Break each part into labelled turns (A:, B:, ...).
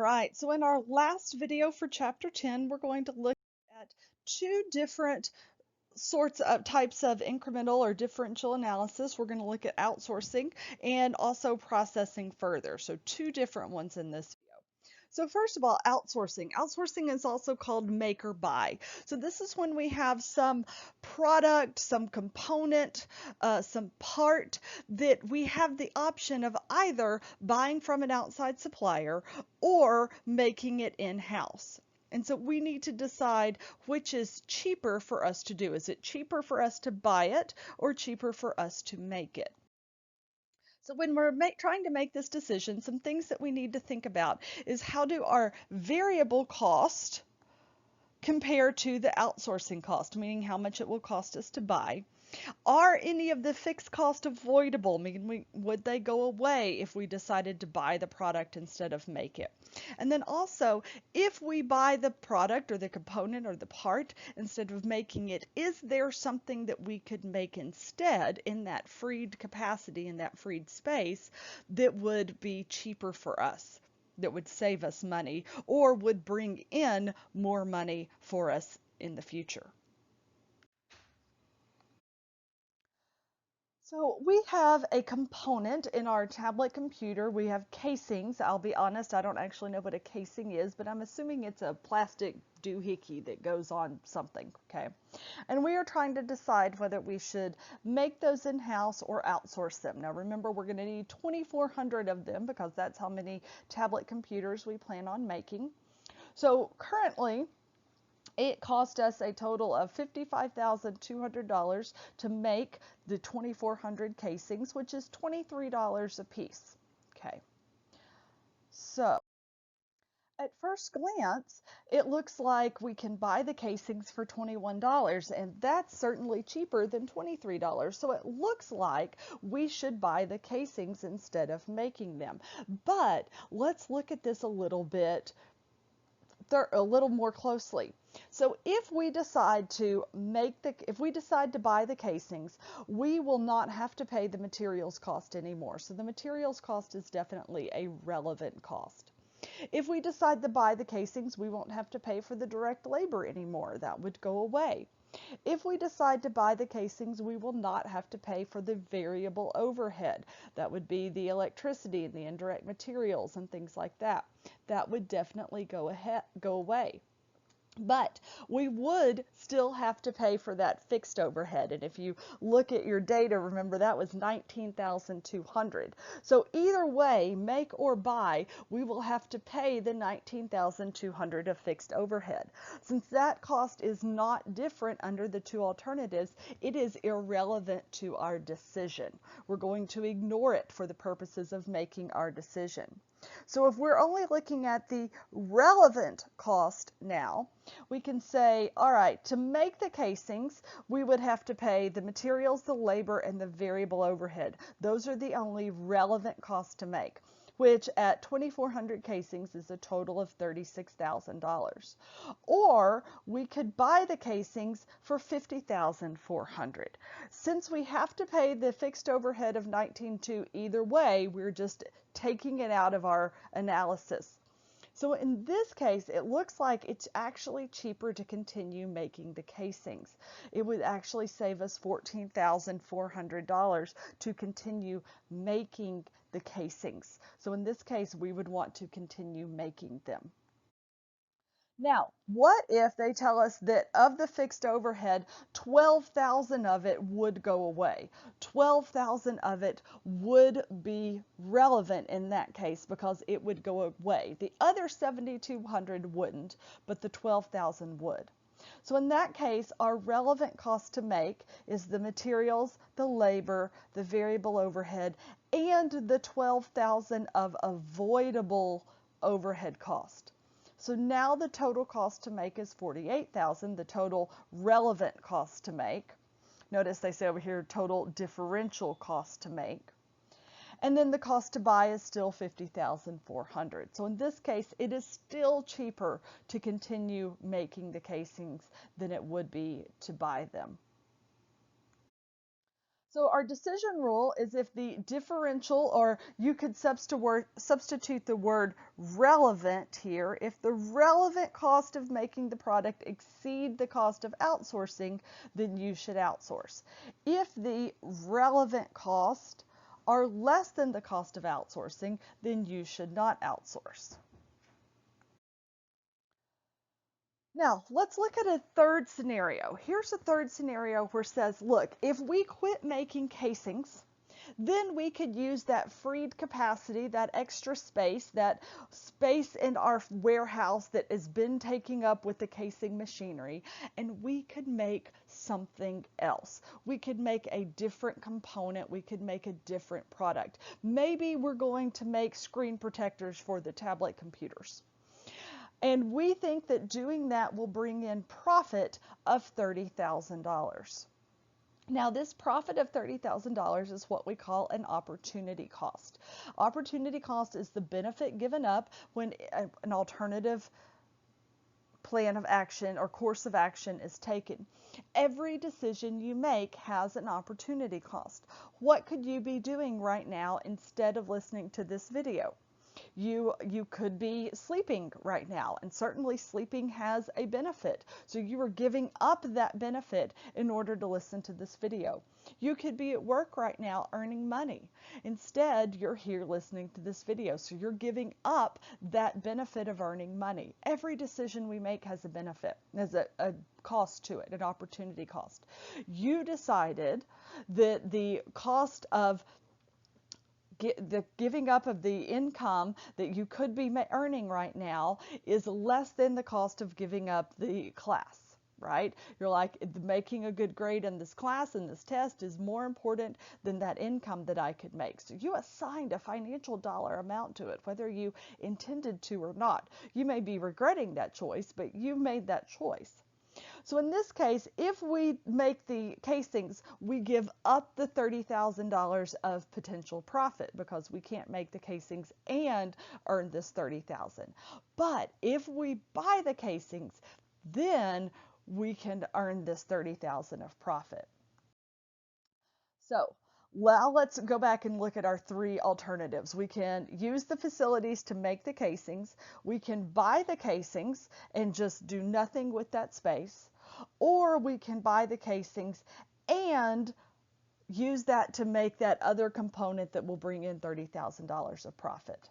A: right, so in our last video for chapter 10, we're going to look at two different sorts of types of incremental or differential analysis. We're going to look at outsourcing and also processing further. So two different ones in this video. So first of all, outsourcing. Outsourcing is also called make or buy. So this is when we have some product, some component, some part that we have the option of either buying from an outside supplier or making it in-house. And so we need to decide which is cheaper for us to do. Is it cheaper for us to buy it or cheaper for us to make it? So when we're trying to make this decision, some things that we need to think about is how do our variable cost compare to the outsourcing cost, meaning how much it will cost us to buy. Are any of the fixed costs avoidable? Meaning, would they go away if we decided to buy the product instead of make it? And then also, if we buy the product or the component or the part instead of making it, is there something that we could make instead in that freed capacity, in that freed space, that would be cheaper for us, that would save us money, or would bring in more money for us in the future? So we have a component in our tablet computer. We have casings. I'll be honest, I don't actually know what a casing is, but I'm assuming it's a plastic doohickey that goes on something, okay? And we are trying to decide whether we should make those in-house or outsource them. Now remember, we're going to need 2,400 of them because that's how many tablet computers we plan on making. So currently, it cost us a total of $55,200 to make the 2,400 casings, which is $23 a piece. Okay, so at first glance, it looks like we can buy the casings for $21, and that's certainly cheaper than $23. So it looks like we should buy the casings instead of making them. But let's look at this a little more closely. So if we decide to buy the casings, we will not have to pay the materials cost anymore. So the materials cost is definitely a relevant cost. If we decide to buy the casings, we won't have to pay for the direct labor anymore. That would go away. If we decide to buy the casings, we will not have to pay for the variable overhead. That would be the electricity and the indirect materials and things like that. That would definitely go away. But we would still have to pay for that fixed overhead. And if you look at your data, remember that was $19,200. So either way, make or buy, we will have to pay the $19,200 of fixed overhead. Since that cost is not different under the two alternatives, it is irrelevant to our decision. We're going to ignore it for the purposes of making our decision. So if we're only looking at the relevant cost now, we can say, all right, to make the casings, we would have to pay the materials, the labor, and the variable overhead. Those are the only relevant costs to make, which at 2,400 casings is a total of $36,000. Or we could buy the casings for $50,400. Since we have to pay the fixed overhead of $19,200 either way, we're just taking it out of our analysis. So in this case, it looks like it's actually cheaper to continue making the casings. It would actually save us $14,400 to continue making the casings. So in this case, we would want to continue making them. Now, what if they tell us that of the fixed overhead, 12,000 of it would go away? 12,000 of it would be relevant in that case because it would go away. The other 7,200 wouldn't, but the 12,000 would. So in that case, our relevant cost to make is the materials, the labor, the variable overhead, and the 12,000 of avoidable overhead cost. So now the total cost to make is $48,000, the total relevant cost to make. Notice they say over here total differential cost to make. And then the cost to buy is still $50,400. So in this case, it is still cheaper to continue making the casings than it would be to buy them. So our decision rule is if the differential, or you could substitute the word relevant here, if the relevant cost of making the product exceed the cost of outsourcing, then you should outsource. If the relevant costs are less than the cost of outsourcing, then you should not outsource. Now, let's look at a third scenario. Here's a third scenario where it says, look, if we quit making casings, then we could use that freed capacity, that extra space, that space in our warehouse that has been taking up with the casing machinery, and we could make something else. We could make a different component. We could make a different product. Maybe we're going to make screen protectors for the tablet computers. And we think that doing that will bring in profit of $30,000. Now, this profit of $30,000 is what we call an opportunity cost. Opportunity cost is the benefit given up when an alternative plan of action or course of action is taken. Every decision you make has an opportunity cost. What could you be doing right now instead of listening to this video? You could be sleeping right now, and certainly sleeping has a benefit. So you are giving up that benefit in order to listen to this video. You could be at work right now earning money. Instead, you're here listening to this video. So you're giving up that benefit of earning money. Every decision we make has a benefit, has a cost to it, an opportunity cost. You decided that the cost of the giving up of the income that you could be earning right now is less than the cost of giving up the class, right? You're like, making a good grade in this class and this test is more important than that income that I could make. So you assigned a financial dollar amount to it, whether you intended to or not. You may be regretting that choice, but you made that choice. So in this case, if we make the casings, we give up the $30,000 of potential profit because we can't make the casings and earn this $30,000. But if we buy the casings, then we can earn this $30,000 of profit. So now let's go back and look at our three alternatives. We can use the facilities to make the casings. We can buy the casings and just do nothing with that space. Or we can buy the casings and use that to make that other component that will bring in $30,000 of profit.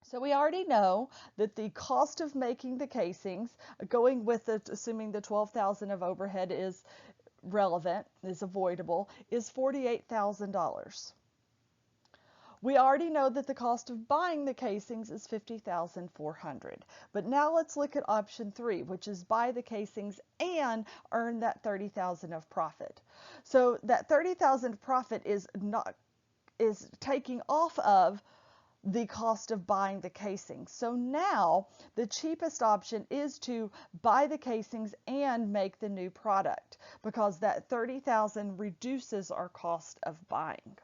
A: So we already know that the cost of making the casings, going with it, assuming the $12,000 of overhead is relevant, is avoidable, is $48,000. We already know that the cost of buying the casings is $50,400. But now let's look at option 3, which is buy the casings and earn that $30,000 of profit. So that $30,000 profit is taking off of the cost of buying the casings. So now the cheapest option is to buy the casings and make the new product because that $30,000 reduces our cost of buying.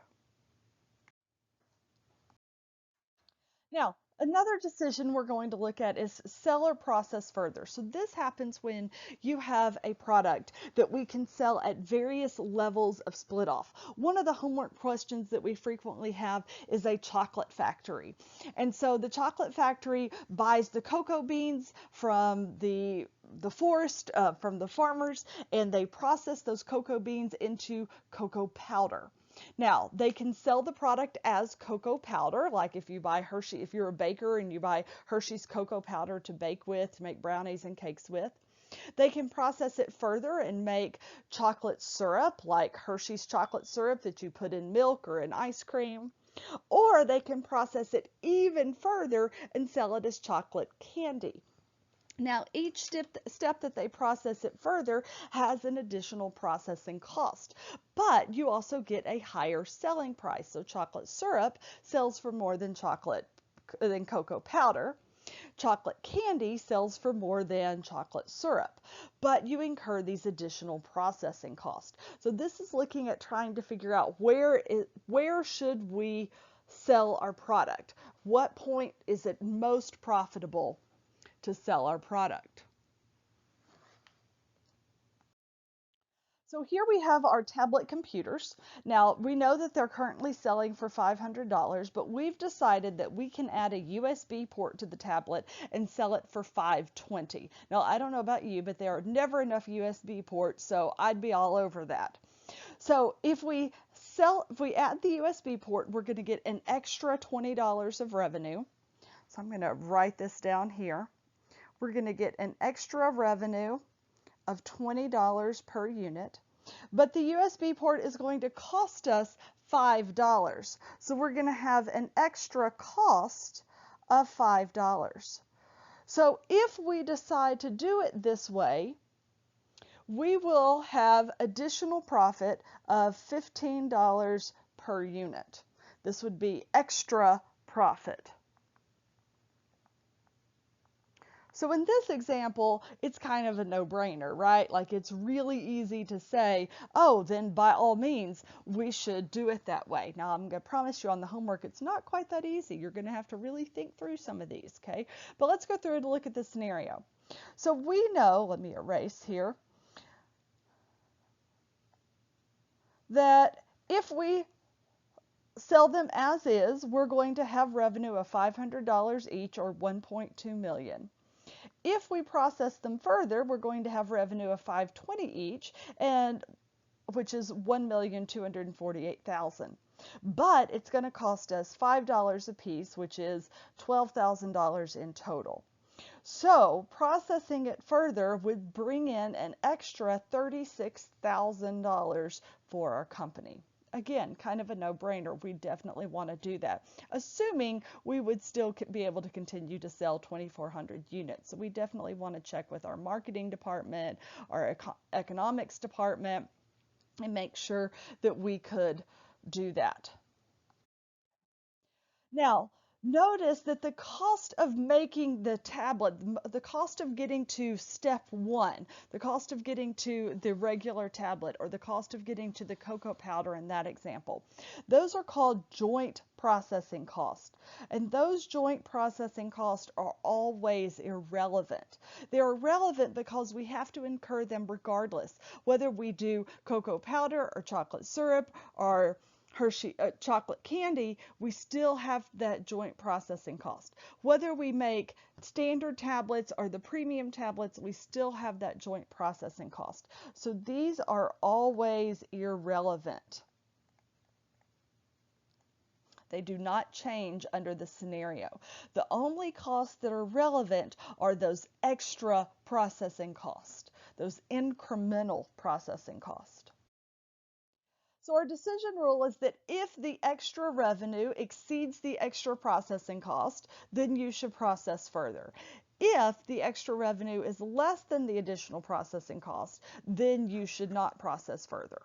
A: Now, another decision we're going to look at is sell or process further. So this happens when you have a product that we can sell at various levels of split off. One of the homework questions that we frequently have is a chocolate factory. And so the chocolate factory buys the cocoa beans from the forest, from the farmers, and they process those cocoa beans into cocoa powder. Now, they can sell the product as cocoa powder, like if you buy Hershey, if you're a baker and you buy Hershey's cocoa powder to bake with, to make brownies and cakes with. They can process it further and make chocolate syrup, like Hershey's chocolate syrup that you put in milk or in ice cream. Or they can process it even further and sell it as chocolate candy. Now, each step that they process it further has an additional processing cost, but you also get a higher selling price. So chocolate syrup sells for more than cocoa powder. Chocolate candy sells for more than chocolate syrup, but you incur these additional processing costs. So this is looking at trying to figure out where should we sell our product? What point is it most profitable to sell our product? So here we have our tablet computers. Now we know that they're currently selling for $500, but we've decided that we can add a USB port to the tablet and sell it for $520. Now I don't know about you, but there are never enough USB ports, so I'd be all over that. So if we add the USB port, we're going to get an extra $20 of revenue. So I'm going to write this down here. We're going to get an extra revenue of $20 per unit, but the USB port is going to cost us $5. So we're going to have an extra cost of $5. So if we decide to do it this way, we will have additional profit of $15 per unit. This would be extra profit. So in this example, it's kind of a no-brainer, right? Like it's really easy to say, oh, then by all means, we should do it that way. Now I'm going to promise you on the homework, it's not quite that easy. You're going to have to really think through some of these, okay? But let's go through and look at the scenario. So we know, let me erase here, that if we sell them as is, we're going to have revenue of $500 each, or $1.2 million. If we process them further, we're going to have revenue of $520 each, and which is $1,248,000. But it's going to cost us $5 a piece, which is $12,000 in total. So processing it further would bring in an extra $36,000 for our company. Again, kind of a no-brainer. We definitely want to do that, assuming we would still be able to continue to sell 2,400 units. So we definitely want to check with our marketing department, our economics department, and make sure that we could do that. Now, notice that the cost of making the tablet, the cost of getting to step one, the cost of getting to the regular tablet, or the cost of getting to the cocoa powder in that example, those are called joint processing costs. And those joint processing costs are always irrelevant. They're irrelevant because we have to incur them regardless, whether we do cocoa powder or chocolate syrup or Hershey chocolate candy, we still have that joint processing cost. Whether we make standard tablets or the premium tablets, we still have that joint processing cost. So these are always irrelevant. They do not change under the scenario. The only costs that are relevant are those extra processing costs, those incremental processing costs. So our decision rule is that if the extra revenue exceeds the extra processing cost, then you should process further. If the extra revenue is less than the additional processing cost, then you should not process further.